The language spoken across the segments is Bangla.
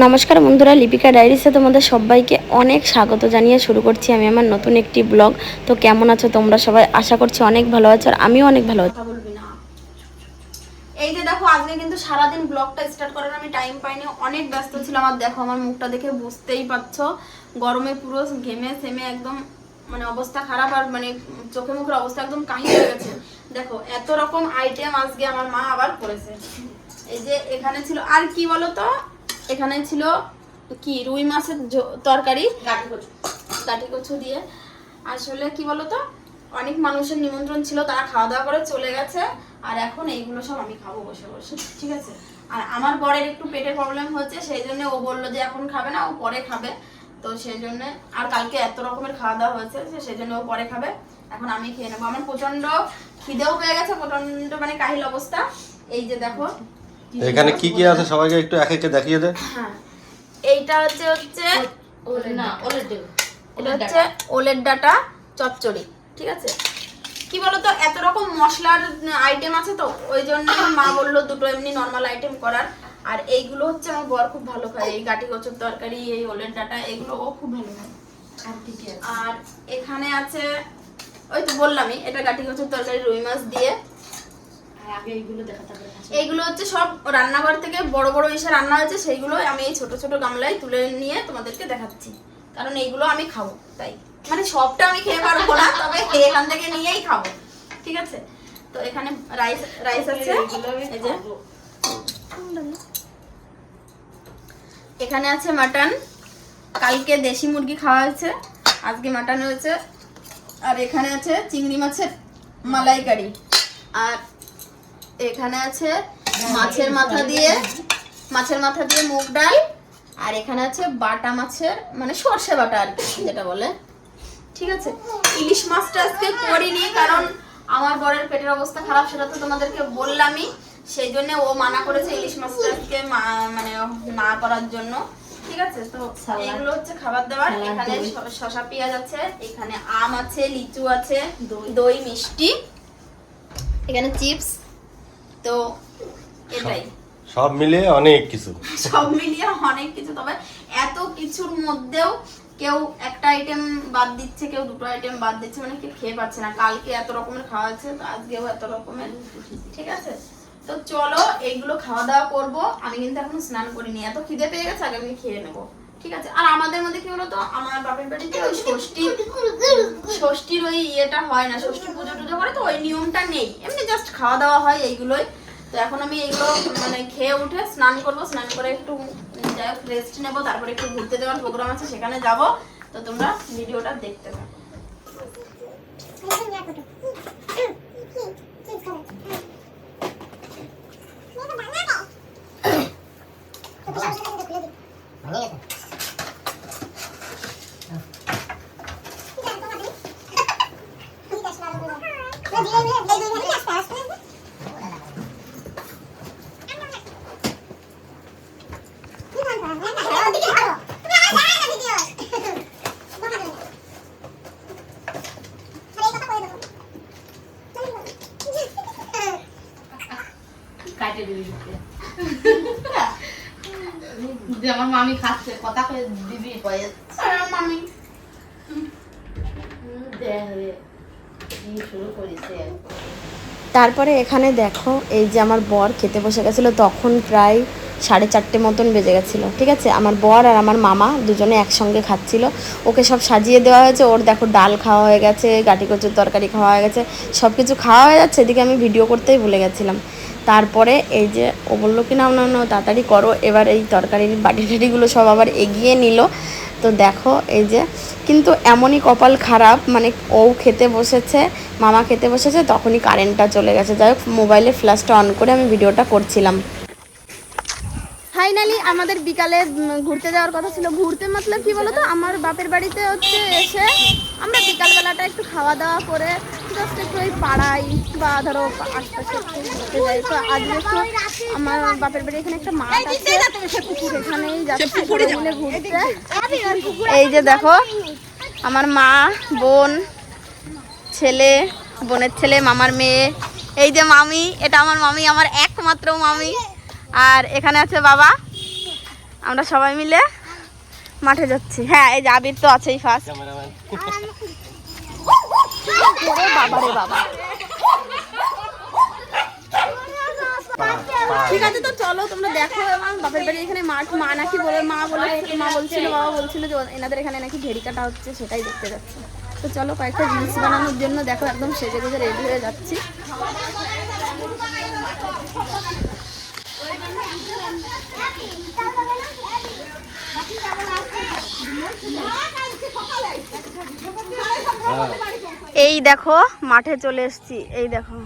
নমস্কার বন্ধুরা, লিপিকা ডায়েরিসে তোমাদের সবাইকে অনেক স্বাগত জানিয়ে শুরু করছি আমি আমার নতুন একটি ব্লগ। তো কেমন আছো তোমরা সবাই? আশা করছি অনেক ভালো আছো, আর আমিও অনেক ভালো আছি। এই যে দেখো, আজকে কিন্তু সারাদিন ব্লগটা স্টার্ট করার আমি টাইম পাইনি, অনেক ব্যস্ত ছিলাম। আর দেখো আমার মুখটা দেখে বুঝতেই পারছো, গরমে পুরো ঘেমে সেমে একদম মানে অবস্থা খারাপ, আর মানে চোখে মুখের অবস্থা একদম কাহিল হয়ে গেছে। দেখো এত রকম আইটেম আজকে আমার মা আবার করেছে। এই যে এখানে ছিল আর কি বলতো, এখানে ছিল কি রুই মাছের তরকারি, গাঠি কচু দিয়ে। আসলে কি বলতো, অনেক মানুষের নিমন্ত্রণ ছিল, তারা খাওয়া দাওয়া করে চলে গেছে, আর এখন এইগুলো সব আমি খাবো বসে বসে, ঠিক আছে। আর আমার বরের একটু পেটের প্রবলেম হচ্ছে, সেই জন্য ও বললো যে এখন খাবে না, ও পরে খাবে। তো সেই জন্য, আর কালকে এত রকমের খাওয়া দাওয়া হয়েছে, সেই জন্য ও পরে খাবে। এখন আমি খেয়ে নেবো। আমার প্রচন্ড খিদেও পেয়ে গেছে, প্রচন্ড মানে কাহিল অবস্থা। এই যে দেখো এখানে কি কি আছে সবাইকে একটু এক একে দেখিয়ে দে। হ্যাঁ, এইটা হচ্ছে ওলের ডাটা চচ্চড়ি, ঠিক আছে। কি বলতো, এত রকম মশলার আইটেম আছে, তো ওই জন্য মা বললো দুটো এমনি নর্মাল আইটেম করার। আর এইগুলো হচ্ছে আমার বর খুব ভালো খায়, এই গাঠি কচুর তরকারি, এই ওলের ডাটা, এগুলো ও খুব ভালো খায়। আর এখানে আছে, ওই তো বললামই, এটা গাঠি কচুর তরকারি রুই মাছ দিয়ে। এইগুলো হচ্ছে সব রান্নাঘর থেকে বড় বড় এসে রান্না হয়েছে, সেইগুলো আমি এই ছোট ছোট গামলায় তুলে নিয়ে তোমাদেরকে দেখাচ্ছি, কারণ এইগুলো আমি খাবো, তাই মানে সবটা আমি খেয়ে পারবো না, তবে এখান থেকে নিয়েই খাবো, ঠিক আছে। তো এখানে রাইস আছে, এই যে এখানে আছে মাটন, কালকে দেশি মুরগি খাওয়া হয়েছে, আজকে মাটন হয়েছে। আর এখানে আছে চিংড়ি মাছের মালাইকারি, আর এখানে আছে মাছের মাথা দিয়ে মুগ ডাল, আর এখানে আছে বাটা মাছের মানে সর্ষে বাটা আর কি যেটা বলে, ঠিক আছে। ইলিশ মাছটা আজকে করিনি, কারণ আমার বরের পেটের অবস্থা খারাপ, সেটা তো তোমাদেরকে বললামই, সেই জন্য ও মানা করেছে ইলিশ মাছটা আজকে মানে না করার জন্য, ঠিক আছে। তো এগুলো হচ্ছে খাবার দাবার। এখানে শসা পেঁয়াজ আছে, এখানে আম আছে, লিচু আছে, দই মিষ্টি, এখানে চিপস। তো এটাই সব মিলিয়ে অনেক কিছু, তবে এত কিছুর মধ্যেও কেউ একটা আইটেম বাদ দিচ্ছে, কেউ দুটো আইটেম বাদ দিচ্ছে, মানে কেউ খেয়ে পাচ্ছে না। কালকে এত রকমের খাওয়া আছে, তো আজকেও এত রকমের, ঠিক আছে। তো চলো এইগুলো খাওয়া দাওয়া করবো। আমি কিন্তু এখনো স্নান করিনি, এত খিদে পেয়ে গেছে, আগে আমি খেয়ে নেবো, ঠিক আছে। আর আমাদের মধ্যে কি বলতো, আমার বাপের বাড়িতে ওই ষষ্ঠীর ওই ইয়েটা হয় না, ষষ্ঠী পুজো টুজো করে, তো ওই নিয়মটা নেই, এমনি জাস্ট খাওয়া দাওয়া হয় এইগুলোই। তো এখন আমি এইগুলো মানে খেয়ে উঠে স্নান করবো, স্নান করে একটু যাই হোক রেস্ট নেবো, তারপরে একটু ঘুরতে যাওয়ার প্রোগ্রাম আছে, সেখানে যাব। তো তোমরা ভিডিওটা দেখতে থাকো। আমার মামি খাচ্ছে, কথা কয়ে দিবি কয়ে মামি শুরু করেছে। তারপরে এখানে দেখো, এই যে আমার বর খেতে বসে গেছিলো, তখন প্রায় 4:30 মতন বেজে গেছিলো, ঠিক আছে। আমার বর আর আমার মামা দুজনে একসঙ্গে খাচ্ছিল, ওকে সব সাজিয়ে দেওয়া হয়েছে। ওর দেখো ডাল খাওয়া হয়ে গেছে, গাঠি কচুর তরকারি খাওয়া হয়ে গেছে, সব কিছু খাওয়া হয়ে যাচ্ছে, এদিকে আমি ভিডিও করতেই ভুলে গেছিলাম। তারপরে এই যে ও বললো কি না না তাড়াতাড়ি করো, এবার এই তরকারির বাটি টাটিগুলো সব আবার এগিয়ে নিল। তো দেখো এই যে, কিন্তু এমনই কপাল খারাপ, মানে ও খেতে বসেছে, মামা খেতে বসেছে, তখনই কারেন্টটা চলে গেছে। যাই হোক মোবাইলে ফ্ল্যাশটা অন করে আমি ভিডিওটা করছিলাম। ফাইনালি আমাদের বিকালে ঘুরতে যাওয়ার কথা ছিল। ঘুরতে মতলব কি বলতো, আমার বাপের বাড়িতে হচ্ছে এসে আমরা বিকালবেলাটা একটু খাওয়া দাওয়া করে জাস্ট একটু ওই পাড়াই বা ধরো আশপাশে একটু ঘুরতে যাই। তো আজকে একটু আমার বাপের বাড়ি এখানে একটা মাঠ আছে, সেখানেই যাচ্ছি মিলে ঘুরতে। এই যে দেখো আমার মা, বোন, ছেলে, বোনের ছেলে, মামার মেয়ে, এই যে মামি, এটা আমার মামি, আমার একমাত্র মামি। আর এখানে আছে বাবা। আমরা সবাই মিলে মাঠে যাচ্ছি। হ্যাঁ এই যে আবির তো আছেই ফার্স্ট। বাবারে বাবা, ঠিক আছে তো চলো তোমরা দেখো। এবং বাপের বাড়ি এখানে মাঠ, মা নাকি বলে মা বলছিল বাবা বলছিল যে এনাদের এখানে নাকি ভেড়ি কাটা হচ্ছে, সেটাই দেখতে যাচ্ছে। তো চলো কয়েকটা রিলস বানানোর জন্য দেখো একদম সেজে গুজে রেডি হয়ে যাচ্ছি। এই দেখো মাঠে চলে এসেছি। এই দেখো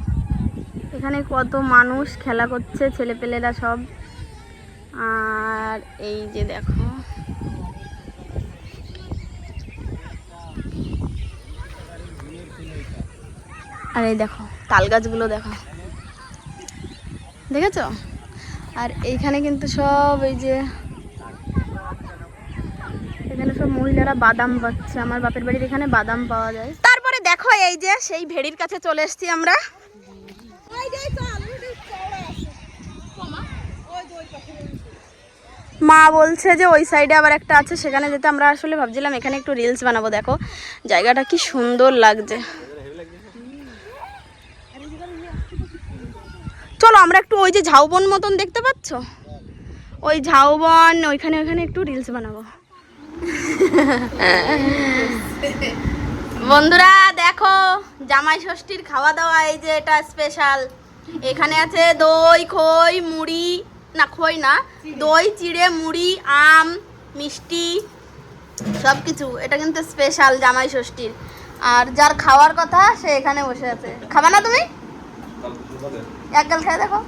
এখানে কত মানুষ খেলা করছে, ছেলেপেলেরা সব। আর এই যে দেখো আর এই দেখো তাল গাছগুলো দেখো, দেখেছো? আর এইখানে কিন্তু সব এই যে এখানে সব মহিলারা বাদাম পাচ্ছে। আমার বাপের বাড়ির এখানে বাদাম পাওয়া যায়। তারপরে দেখো এই যে সেই ভেড়ির কাছে চলে এসেছি আমরা। মা বলছে যে ওই সাইডে আবার একটা আছে, সেখানে যেতে। আমরা আসলে ভাবছিলাম এখানে একটু রিলস বানাবো। দেখো জায়গাটা কি সুন্দর লাগছে। চলো আমরা একটু ওই যে ঝাউবন মতন দেখতে পাচ্ছ, ওই ঝাউবন ওইখানে একটু রিলস বানাবো। বন্ধুরা দেখো জামাই ষষ্ঠীর খাওয়া দাওয়া, এই যে এটা স্পেশাল। এখানে আছে দই, খই, মুড়ি, না খই না, দই, চিড়ে, মুড়ি, আম, মিষ্টি সব কিছু। এটা কিন্তু স্পেশাল জামাই ষষ্ঠীর। আর যার খাওয়ার কথা সে এখানে বসে আছে। খাবা না তুমি? এক গাল খেয়ে দেখো।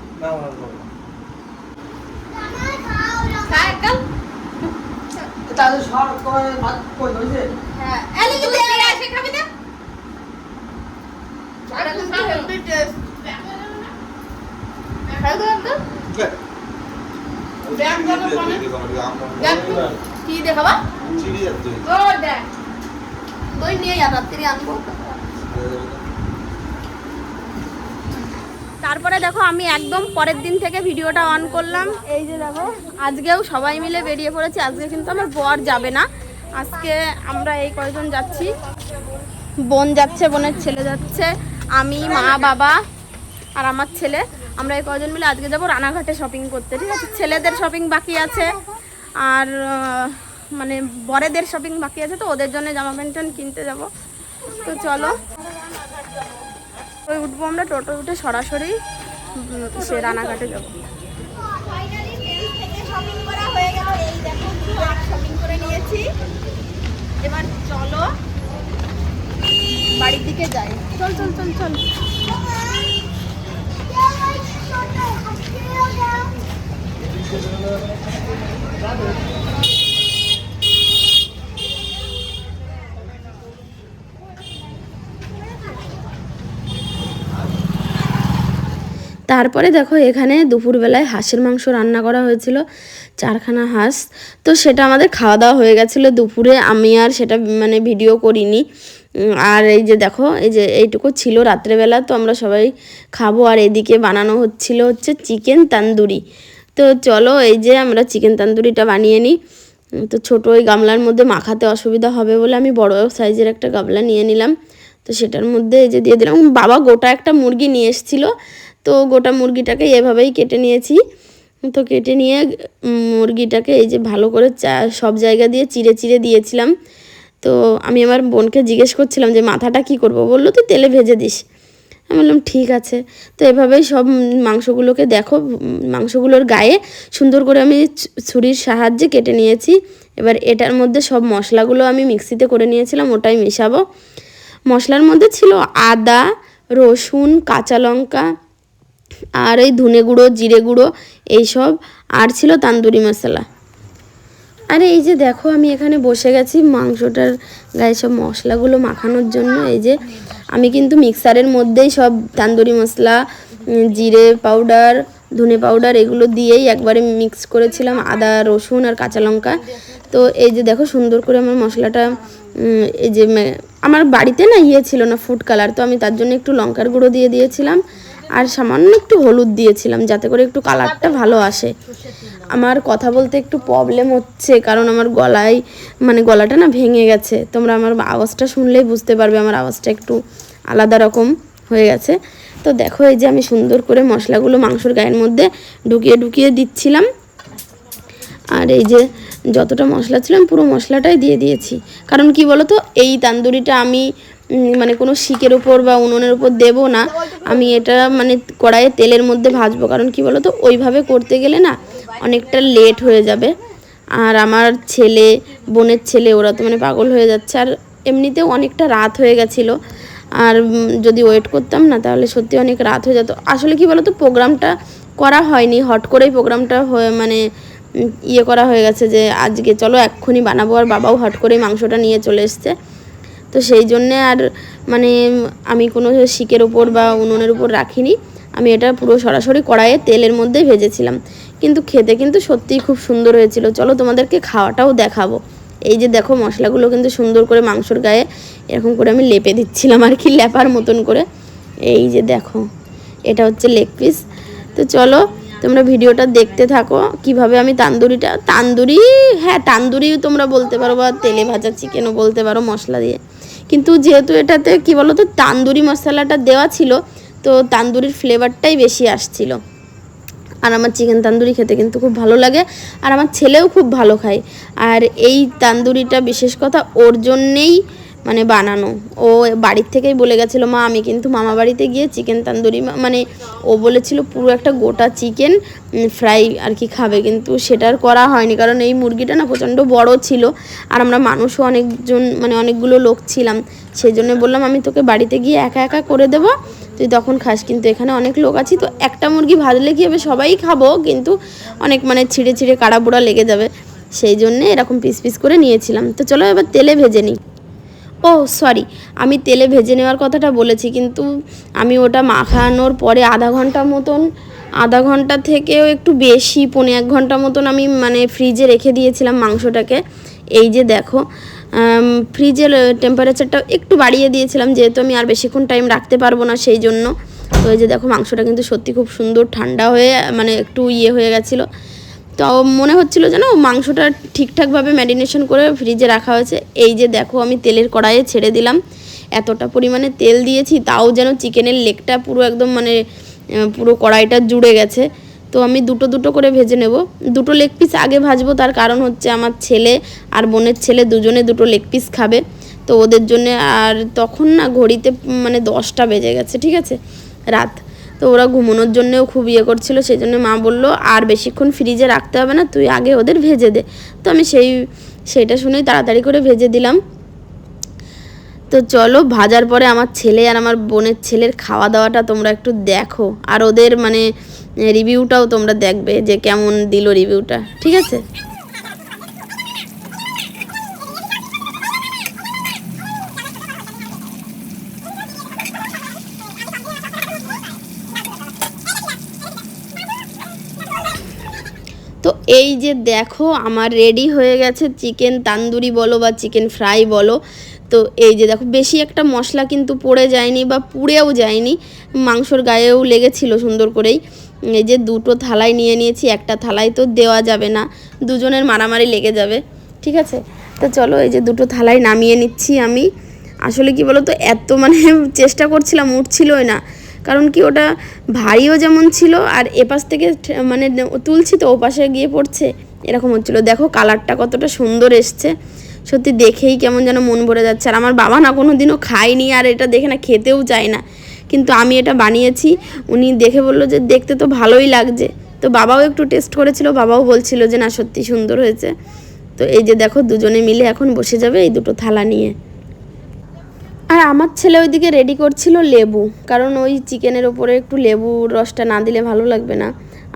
কি দেখাবা? দই নিয়ে রাত্রি আনবো। তারপরে দেখো আমি একদম পরের দিন থেকে ভিডিওটা অন করলাম। এই যে দেখো আজকেও সবাই মিলে বেরিয়ে পড়েছি। আজকে কিন্তু আমার বর যাবে না, আজকে আমরা এই কয়জন যাচ্ছি। বোন যাচ্ছে, বোনের ছেলে যাচ্ছে, আমি, মা, বাবা আর আমার ছেলে। আমরা এই কয়জন মিলে আজকে যাবো রানাঘাটে শপিং করতে। ঠিক আছে, ছেলেদের শপিং বাকি আছে আর মানে বরেদের শপিং বাকি আছে, তো ওদের জন্য জামা প্যান্ট কিনতে যাব। তো চলো ওই উঠবো আমরা, টোটো উঠে সরাসরি সে রানাঘাটে যাবো। শপিং করে নিয়েছি, এবার চলো বাড়ির দিকে যাই। চল চল চল চল। তারপরে দেখো এখানে দুপুরবেলায় হাঁসের মাংস রান্না করা হয়েছিল, 4খানা হাঁস। তো সেটা আমাদের খাওয়া দাওয়া হয়ে গেছিলো দুপুরে। আমি আর সেটা মানে ভিডিও করিনি। আর এই যে দেখো এই যে এইটুকু ছিল রাত্রেবেলা, তো আমরা সবাই খাবো। আর এদিকে বানানো হচ্ছে চিকেন তান্দুরি। তো চলো এই যে আমরা চিকেন তান্দুরিটা বানিয়ে নিই। তো ছোটো ওই গামলার মধ্যে মাখাতে অসুবিধা হবে বলে আমি বড় সাইজের একটা গামলা নিয়ে নিলাম। তো সেটার মধ্যে এই যে দিয়ে দিলাম। বাবা গোটা একটা মুরগি নিয়ে এসেছিলো, তো গোটা মুরগিটাকে এভাবেই কেটে নিয়েছি। তো কেটে নিয়ে মুরগিটাকে এই যে ভালো করে সব জায়গা দিয়ে চিড়ে চিড়ে দিয়েছিলাম। তো আমি আমার বোনকে জিজ্ঞেস করছিলাম যে মাথাটা কি করব, বললো তুই তেলে ভেজে দিস। আমি বললাম ঠিক আছে। তো এভাবেই সব মাংসগুলোকে দেখো, মাংসগুলোর গায়ে সুন্দর করে আমি ছুরির সাহায্যে কেটে নিয়েছি। এবার এটার মধ্যে সব মশলাগুলো আমি মিক্সিতে করে নিয়েছিলাম, ওটাই মেশাবো। মশলার মধ্যে ছিল আদা, রসুন, কাঁচা লঙ্কা আর এই ধনে গুঁড়ো, জিরে গুঁড়ো এইসব, আর ছিল তান্দুরি মশলা। আরে এই যে দেখো আমি এখানে বসে গেছি মাংসটার গায়ে সব মশলাগুলো মাখানোর জন্য। এই যে আমি কিন্তু মিক্সারের মধ্যেই সব তান্দুরি মশলা, জিরে পাউডার, ধনে পাউডার এগুলো দিয়েই একবারে মিক্স করেছিলাম, আদা, রসুন আর কাঁচা লঙ্কা। তো এই যে দেখো সুন্দর করে আমার মশলাটা, এই যে আমার বাড়িতে না ছিল না ফুড কালার, তো আমি তার জন্য একটু লঙ্কার গুঁড়ো দিয়ে দিয়েছিলাম আর সামান্য একটু হলুদ দিয়েছিলাম যাতে করে একটু কালারটা ভালো আসে। আমার কথা বলতে একটু প্রবলেম হচ্ছে, কারণ আমার গলায় মানে গলাটা না ভেঙে গেছে। তোমরা আমার আওয়াজটা শুনলেই বুঝতে পারবে আমার আওয়াজটা একটু আলাদা রকম হয়ে গেছে। তো দেখো এই যে আমি সুন্দর করে মশলাগুলো মাংসর গায়ের মধ্যে ঢুকিয়ে ঢুকিয়ে দিচ্ছিলাম। আর এই যে যতটা মশলা ছিল আমি পুরো মশলাটাই দিয়ে দিয়েছি। কারণ কি বলো তো, এই তান্দুরিটা আমি মানে কোনো শিকের উপর বা উনুনের উপর দেবো না, আমি এটা মানে কড়াইয়ে তেলের মধ্যে ভাজবো। কারণ কি বলো তো, ওইভাবে করতে গেলে না অনেকটা লেট হয়ে যাবে। আর আমার ছেলে, বোনের ছেলে, ওরা তো মানে পাগল হয়ে যাচ্ছে। আর এমনিতেও অনেকটা রাত হয়ে গেছিলো। আর যদি ওয়েট করতাম না তাহলে সত্যি অনেক রাত হয়ে যেত। আসলে কি বলো তো, প্রোগ্রামটা করা হয়নি, হট করেই প্রোগ্রামটা হয়ে মানে ইয়ে করা হয়ে গেছে যে আজকে চলো এক্ষুনি বানাবো। আর বাবাও হট করেই মাংসটা নিয়ে চলে এসছে। তো সেই জন্যে আর মানে আমি কোনো শিকের উপর বা উনুনের উপর রাখিনি, আমি এটা পুরো সরাসরি কড়াইয়ে তেলের মধ্যেই ভেজেছিলাম। কিন্তু খেতে কিন্তু সত্যিই খুব সুন্দর হয়েছিল। চলো তোমাদেরকে খাওয়াটাও দেখাবো। এই যে দেখো মশলাগুলো কিন্তু সুন্দর করে মাংসর গায়ে এরকম করে আমি লেপে দিচ্ছিলাম আর কি, লেপার মতন করে। এই যে দেখো এটা হচ্ছে লেগ পিস। তো চলো তোমরা ভিডিওটা দেখতে থাকো কিভাবে আমি তান্দুরি তোমরা বলতে পারো, বা তেলে ভাজা চিকেনও বলতে পারো মশলা দিয়ে। কিন্তু যেহেতু এটাতে কি বলো তো তান্দুরি মশলাটা দেওয়া ছিল, তো তান্দুরির ফ্লেভারটাই বেশি আসছিল। আর আমার চিকেন তান্দুরি খেতে কিন্তু খুব ভালো লাগে, আর আমার ছেলেও খুব ভালো খায়। আর এই তান্দুরিটা বিশেষ কথা ওর জন্যেই মানে বানানো। ও বাড়ির থেকেই বলে গেছিলো, মা আমি কিন্তু মামা বাড়িতে গিয়ে চিকেন তান্দুরি মানে ও বলেছিল পুরো একটা গোটা চিকেন ফ্রাই আর কি খাবে, কিন্তু সেটার করা হয়নি। কারণ এই মুরগিটা না প্রচণ্ড বড় ছিল, আর আমরা মানুষও অনেকজন মানে অনেকগুলো লোক ছিলাম। সেই জন্য বললাম আমি তোকে বাড়িতে গিয়ে একা একা করে দেবো, তুই তখন খাস। কিন্তু এখানে অনেক লোক আছি, তো একটা মুরগি ভাজলে কী হবে, সবাই খাবো, কিন্তু অনেক মানে ছিঁড়ে ছিঁড়ে কাড়া বুড়া লেগে যাবে। সেই জন্যে এরকম পিস পিস করে নিয়েছিলাম। তো চলো এবার তেলে ভেজে নিই। ও সরি, আমি তেলে ভেজে নেওয়ার কথাটা বলেছি, কিন্তু আমি ওটা মাখানোর পরে আধা ঘন্টা থেকেও একটু বেশি, 1.5 ঘন্টা মতন আমি মানে ফ্রিজে রেখে দিয়েছিলাম মাংসটাকে। এই যে দেখো ফ্রিজের টেম্পারেচারটা একটু বাড়িয়ে দিয়েছিলাম, যেহেতু আমি আর বেশিক্ষণ টাইম রাখতে পারবো না সেই জন্য। তো এই যে দেখো মাংসটা কিন্তু সত্যি খুব সুন্দর ঠান্ডা হয়ে মানে একটু ইয়ে হয়ে গেছিলো। তো মনে হচ্ছিলো যেন মাংসটা ঠিকঠাকভাবে ম্যারিনেশন করে ফ্রিজে রাখা হয়েছে। এই যে দেখো আমি তেলের কড়াইয়ে ছেড়ে দিলাম, এতটা পরিমাণে তেল দিয়েছি তাও যেন চিকেনের লেগটা পুরো একদম মানে পুরো কড়াইটা জুড়ে গেছে। তো আমি দুটো করে ভেজে নেব। 2 লেগ পিস আগে ভাজবো, তার কারণ হচ্ছে আমার ছেলে আর বোনের ছেলে দুজনে 2 লেগ পিস খাবে, তো ওদের জন্যে। আর তখন না ঘড়িতে মানে 10টা বেজে গেছে, ঠিক আছে, রাত। তো ওরা ঘুমানোর জন্যেও খুব ইয়ে করছিলো, সেই জন্য মা বললো আর বেশিক্ষণ ফ্রিজে রাখতে হবে না, তুই আগে ওদের ভেজে দে। তো আমি সেইটা শুনেই তাড়াতাড়ি করে ভেজে দিলাম। তো চলো ভাজার পরে আমার ছেলে আর আমার বোনের ছেলের খাওয়া দাওয়াটা তোমরা একটু দেখো, আর ওদের মানে রিভিউটাও তোমরা দেখবে যে কেমন দিল রিভিউটা, ঠিক আছে। তো এই যে দেখো আমার রেডি হয়ে গেছে চিকেন তান্দুরি বলো বা চিকেন ফ্রাই বলো। তো এই যে দেখো বেশি একটা মশলা কিন্তু পড়ে যায়নি বা পুড়েও যায়নি, মাংসর গায়েও লেগেছিল সুন্দর করেই। এই যে 2টো থালায় নিয়ে নিয়েছি, একটা থালায় তো দেওয়া যাবে না, দুজনের মারামারি লেগে যাবে, ঠিক আছে। তো চলো এই যে 2টো থালায় নামিয়ে নিচ্ছি আমি। আসলে কি বলো তো, এত মানে চেষ্টা করছিলাম উঠছিলই না, কারণ কি ওটা ভারীও যেমন ছিল, আর এপাশ থেকে মানে তুলছি তো ওপাশে গিয়ে পড়ছে, এরকম হচ্ছিলো। দেখো কালারটা কতটা সুন্দর এসছে, সত্যি দেখেই কেমন যেন মন ভরে যাচ্ছে। আর আমার বাবা না কোনো দিনও খায়নি, আর এটা দেখে না খেতেও চায় না, কিন্তু আমি এটা বানিয়েছি, উনি দেখে বললো যে দেখতে তো ভালোই লাগছে। তো বাবাও একটু টেস্ট করেছিল, বাবাও বলছিল যে না সত্যি সুন্দর হয়েছে। তো এই যে দেখো দুজনে মিলে এখন বসে যাবে এই 2টো থালা নিয়ে। আর আমার ছেলে ওইদিকে রেডি করছিল লেবু, কারণ ওই চিকেনের ওপরে একটু লেবুর রসটা না দিলে ভালো লাগবে না,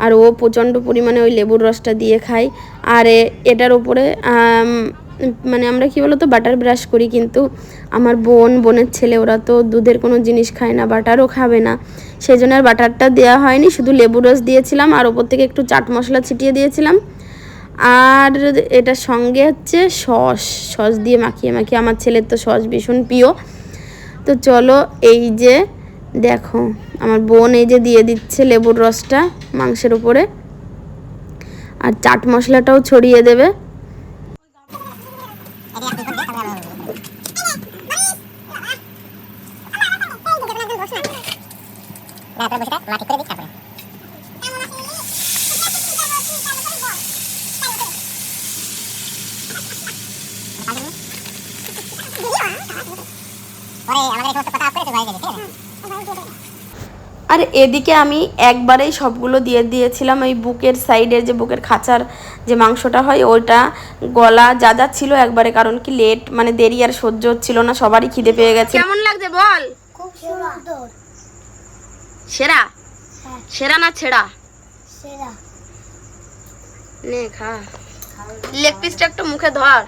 আর ও প্রচণ্ড পরিমাণে ওই লেবুর রসটা দিয়ে খায়। আর এটার ওপরে মানে আমরা কি বলতো বাটার ব্রাশ করি, কিন্তু আমার বোনের ছেলে ওরা তো দুধের কোনো জিনিস খায় না, বাটারও খাবে না, সেই জন্য আর বাটারটা দেওয়া হয়নি, শুধু লেবুর রস দিয়েছিলাম আর ওপর থেকে একটু চাট মশলা ছিটিয়ে দিয়েছিলাম। আর এটার সঙ্গে হচ্ছে সস দিয়ে মাখিয়ে আমার ছেলের তো সস ভীষণ প্রিয়। তো চলো এই যে দেখো আমার বোন এই যে দিয়ে দিচ্ছে লেবুর রসটা মাংসের উপরে। আর চাট মশলাটাও ছড়িয়ে দেবে। আর এদিকে আমি একবারেই সবগুলো দিয়ে দিয়েছিলাম। এই বুকের সাইডের যে বুকের খাঁচার যে মাংসটা হয় ওইটা গলা যা যা ছিল একবারে, কারণ কি লেট মানে দেরি আর সহ্য হচ্ছিল না, সবারই খিদে পেয়ে গেছে। কেমন লাগছে বল? খুব সুন্দর। সেরা? সেরা না ছেড়া? সেরা। নে খা। লেগ পিসটা একটু মুখে ধর।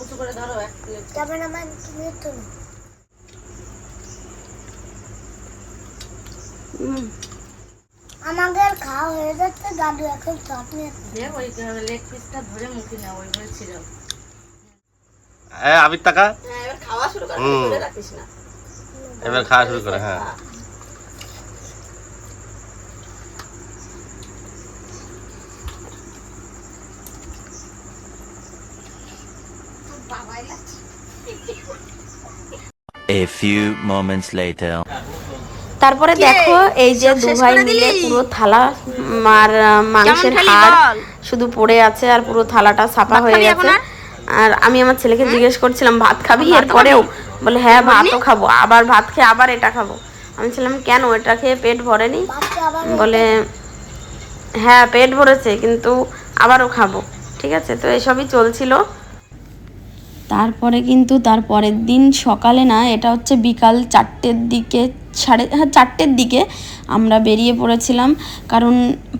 উঁচু করে ধরো এক প্লেট। ক্যামেরাম্যান তুমি তো না। আমাদের খাওয়া হয়ে যাচ্ছে, দাদু এখন চাটনি দে ওই লেগ পিসটা ধরে মুখে নাও, ওইভাবে ছিড়ো। আবির টাকা হ্যাঁ এবার খাওয়া শুরু কর, ধরে রাখিস না। এবার খাওয়া শুরু করে। হ্যাঁ A few moments later. তারপরে দেখো এই যে দু ভাই মিলে পুরো থালা আর মাংসের হাড় শুধু পড়ে আছে, আর পুরো থালাটা সাফা হয়ে গেছে। আর আমি আমার ছেলেকে জিজ্ঞেস করছিলাম ভাত খাবি? এরপরেও বলে হ্যাঁ ভাতও খাবো, আবার ভাত খেয়ে আবার এটা খাবো। আমি ছিলাম কেন, এটা খেয়ে পেট ভরেনি? বলে হ্যাঁ পেট ভরেছে কিন্তু আবারও খাবো। ঠিক আছে, তো এসবই চলছিল। তারপরে কিন্তু তার পরের দিন সকালে না, এটা হচ্ছে বিকাল 4টের দিকে, 4টের দিকে আমরা বেরিয়ে পড়েছিলাম, কারণ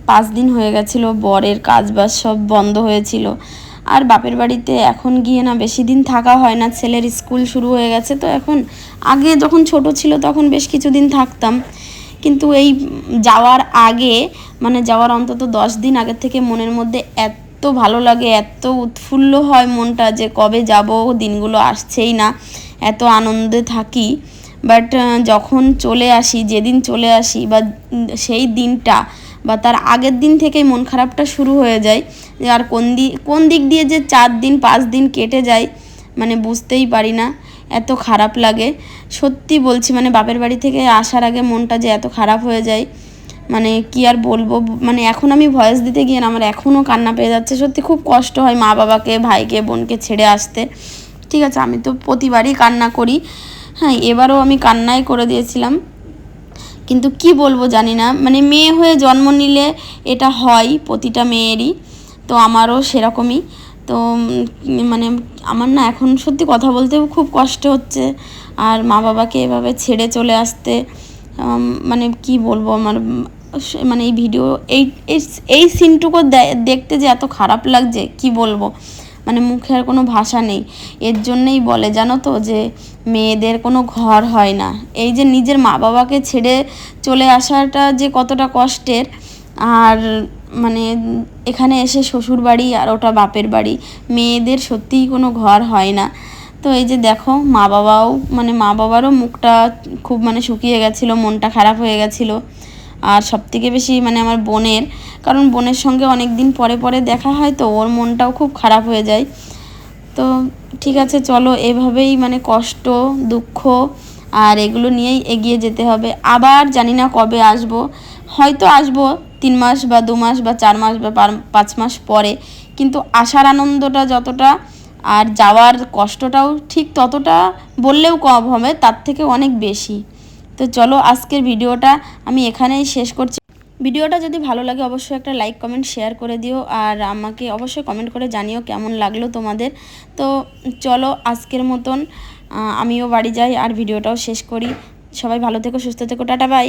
5 দিন হয়ে গেছিলো বরের কাজবাজ সব বন্ধ হয়েছিল। আর বাপের বাড়িতে এখন গিয়ে না বেশি দিন থাকা হয় না, ছেলের স্কুল শুরু হয়ে গেছে। তো এখন আগে যখন ছোট ছিল তখন বেশ কিছুদিন থাকতাম, কিন্তু এই যাওয়ার আগে মানে যাওয়ার অন্তত 10 দিন আগের থেকে মনের মধ্যে এত ভালো লাগে, এত উৎফুল্ল হয় মনটা যে কবে যাব, দিনগুলো আসছেই না, এত আনন্দে থাকি। বাট যখন চলে আসি, যেদিন চলে আসি বা সেই দিনটা বা তার আগের দিন থেকেই মন খারাপটা শুরু হয়ে যায়। আর কোন দিক দিয়ে যে 4 দিন 5 দিন কেটে যায় মানে বুঝতেই পারি না, এত খারাপ লাগে। সত্যি বলছি, মানে বাপের বাড়ি থেকে আসার আগে মনটা যে এত খারাপ হয়ে যায় মানে কি আর বলবো। মানে এখন আমি ভয়েস দিতে গিয়ে না আমার এখনও কান্না পেয়ে যাচ্ছে। সত্যি খুব কষ্ট হয় মা বাবাকে, ভাইকে, বোনকে ছেড়ে আসতে। ঠিক আছে, আমি তো প্রতিবারই কান্না করি, হ্যাঁ এবারও আমি কান্নাই করে দিয়েছিলাম। কিন্তু কি বলবো জানি না, মানে মেয়ে হয়ে জন্ম নিলে এটা হয় প্রতিটা মেয়েরই, তো আমারও সেরকমই। তো মানে আমার না এখন সত্যি কথা বলতেও খুব কষ্ট হচ্ছে। আর মা বাবাকে এভাবে ছেড়ে চলে আসতে মানে কি বলবো, আমার মানে এই ভিডিও এই সিনটুকু দেখতে যে এত খারাপ লাগছে কি বলবো, মানে মুখে আর কোনো ভাষা নেই। এর জন্যেই বলে জানো তো যে মেয়েদের কোনো ঘর হয় না। এই যে নিজের মা বাবাকে ছেড়ে চলে আসাটা যে কতটা কষ্টের, আর মানে এখানে এসে শ্বশুর বাড়ি আর ওটা বাপের বাড়ি, মেয়েদের সত্যিই কোনো ঘর হয় না। তো এই যে দেখো মা বাবারও মুখটা খুব মানে শুকিয়ে গেছিলো, মনটা খারাপ হয়ে গেছিলো। আর সবথেকে বেশি মানে আমার বোনের, কারণ বোনের সঙ্গে অনেক দিন পরে পরে দেখা হয়, তো ওর মনটাও খুব খারাপ হয়ে যায়। তো ঠিক আছে চলো, এভাবেই মানে কষ্ট দুঃখ আর এগুলো নিয়েই এগিয়ে যেতে হবে। আবার জানি না কবে আসবো, হয়তো আসবো 3 মাস বা 2 মাস বা 4 মাস বা 5 মাস পরে, কিন্তু আসার আনন্দটা যতটা আর যাওয়ার কষ্টটাও ঠিক ততটা বললেও কম হবে, তার থেকে অনেক বেশি। তো চলো আজকের ভিডিওটা আমি এখানেই শেষ করছি। ভিডিওটা যদি ভালো লাগে অবশ্যই একটা লাইক কমেন্ট শেয়ার করে দিও, আর আমাকে অবশ্যই কমেন্ট করে জানিও কেমন লাগলো তোমাদের। তো চলো আজকের মতন আমিও বাড়ি যাই আর ভিডিওটাও শেষ করি। সবাই ভালো থেকো, সুস্থ থেকো, টাটা বাই।